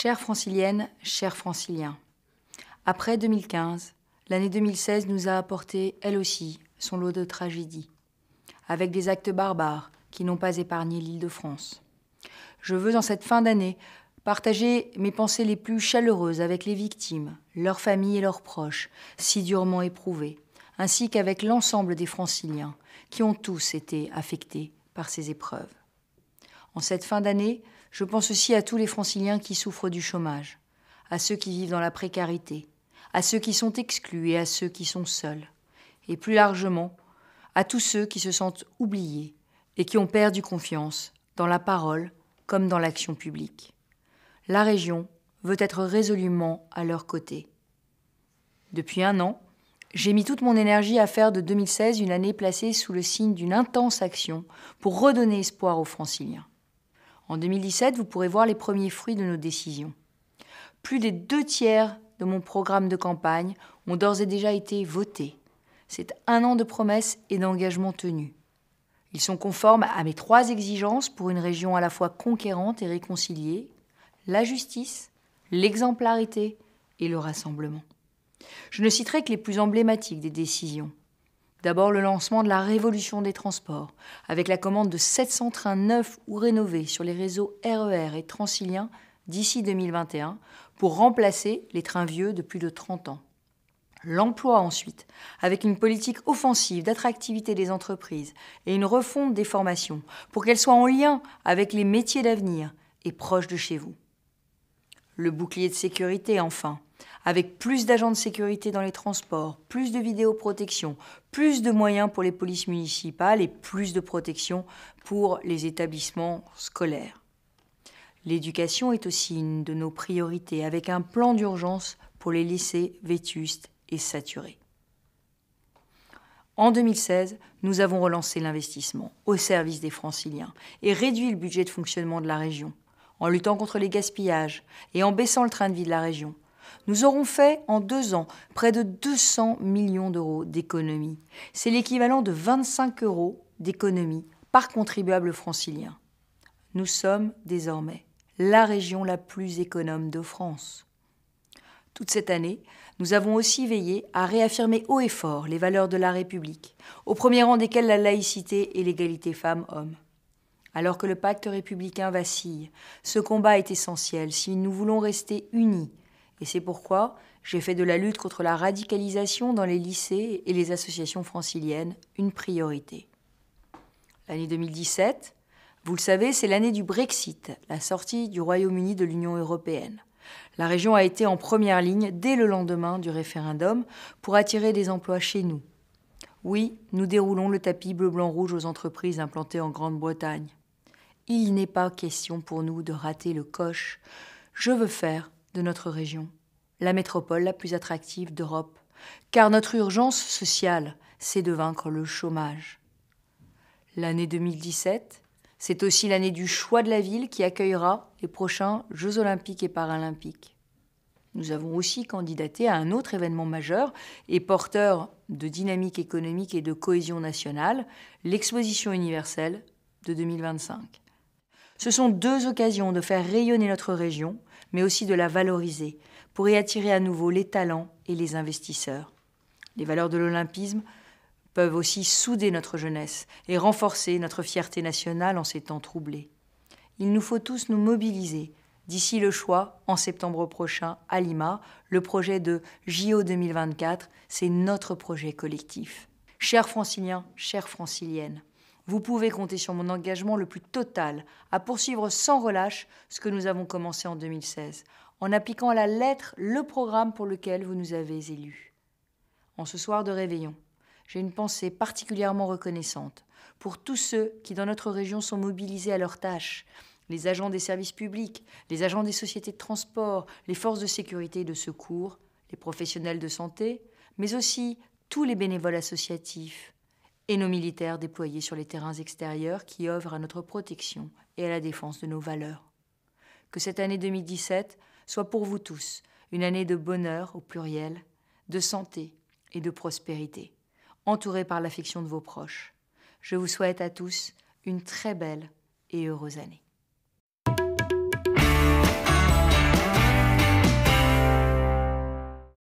Chères franciliennes, chers franciliens, après 2015, l'année 2016 nous a apporté, elle aussi, son lot de tragédies, avec des actes barbares qui n'ont pas épargné l'Île-de-France. Je veux, en cette fin d'année, partager mes pensées les plus chaleureuses avec les victimes, leurs familles et leurs proches, si durement éprouvés, ainsi qu'avec l'ensemble des franciliens, qui ont tous été affectés par ces épreuves. En cette fin d'année, je pense aussi à tous les franciliens qui souffrent du chômage, à ceux qui vivent dans la précarité, à ceux qui sont exclus et à ceux qui sont seuls, et plus largement, à tous ceux qui se sentent oubliés et qui ont perdu confiance dans la parole comme dans l'action publique. La région veut être résolument à leur côté. Depuis 1 an, j'ai mis toute mon énergie à faire de 2016 une année placée sous le signe d'une intense action pour redonner espoir aux franciliens. En 2017, vous pourrez voir les premiers fruits de nos décisions. Plus des 2/3 de mon programme de campagne ont d'ores et déjà été votés. C'est 1 an de promesses et d'engagements tenus. Ils sont conformes à mes 3 exigences pour une région à la fois conquérante et réconciliée: la justice, l'exemplarité et le rassemblement. Je ne citerai que les plus emblématiques des décisions. D'abord, le lancement de la révolution des transports, avec la commande de 700 trains neufs ou rénovés sur les réseaux RER et Transiliens d'ici 2021 pour remplacer les trains vieux de plus de 30 ans. L'emploi ensuite, avec une politique offensive d'attractivité des entreprises et une refonte des formations pour qu'elles soient en lien avec les métiers d'avenir et proches de chez vous. Le bouclier de sécurité enfin, avec plus d'agents de sécurité dans les transports, plus de vidéoprotection, plus de moyens pour les polices municipales et plus de protection pour les établissements scolaires. L'éducation est aussi une de nos priorités, avec un plan d'urgence pour les lycées vétustes et saturés. En 2016, nous avons relancé l'investissement au service des franciliens et réduit le budget de fonctionnement de la région, en luttant contre les gaspillages et en baissant le train de vie de la région. Nous aurons fait, en 2 ans, près de 200 millions d'euros d'économies. C'est l'équivalent de 25 € d'économies par contribuable francilien. Nous sommes désormais la région la plus économe de France. Toute cette année, nous avons aussi veillé à réaffirmer haut et fort les valeurs de la République, au premier rang desquelles la laïcité et l'égalité femmes-hommes. Alors que le pacte républicain vacille, ce combat est essentiel si nous voulons rester unis. Et c'est pourquoi j'ai fait de la lutte contre la radicalisation dans les lycées et les associations franciliennes une priorité. L'année 2017, vous le savez, c'est l'année du Brexit, la sortie du Royaume-Uni de l'Union européenne. La région a été en première ligne dès le lendemain du référendum pour attirer des emplois chez nous. Oui, nous déroulons le tapis bleu-blanc-rouge aux entreprises implantées en Grande-Bretagne. Il n'est pas question pour nous de rater le coche. Je veux faire de notre région la métropole la plus attractive d'Europe, car notre urgence sociale, c'est de vaincre le chômage. L'année 2017, c'est aussi l'année du choix de la ville qui accueillera les prochains Jeux olympiques et paralympiques. Nous avons aussi candidaté à un autre événement majeur et porteur de dynamique économique et de cohésion nationale, l'exposition universelle de 2025. Ce sont 2 occasions de faire rayonner notre région, mais aussi de la valoriser, pour y attirer à nouveau les talents et les investisseurs. Les valeurs de l'olympisme peuvent aussi souder notre jeunesse et renforcer notre fierté nationale en ces temps troublés. Il nous faut tous nous mobiliser. D'ici le choix, en septembre prochain, à Lima, le projet de JO 2024, c'est notre projet collectif. Chers franciliens, chères franciliennes, vous pouvez compter sur mon engagement le plus total à poursuivre sans relâche ce que nous avons commencé en 2016, en appliquant à la lettre le programme pour lequel vous nous avez élus. En ce soir de réveillon, j'ai une pensée particulièrement reconnaissante pour tous ceux qui, dans notre région, sont mobilisés à leurs tâches, les agents des services publics, les agents des sociétés de transport, les forces de sécurité et de secours, les professionnels de santé, mais aussi tous les bénévoles associatifs et nos militaires déployés sur les terrains extérieurs qui œuvrent à notre protection et à la défense de nos valeurs. Que cette année 2017 soit pour vous tous une année de bonheur au pluriel, de santé et de prospérité, entourée par l'affection de vos proches. Je vous souhaite à tous une très belle et heureuse année.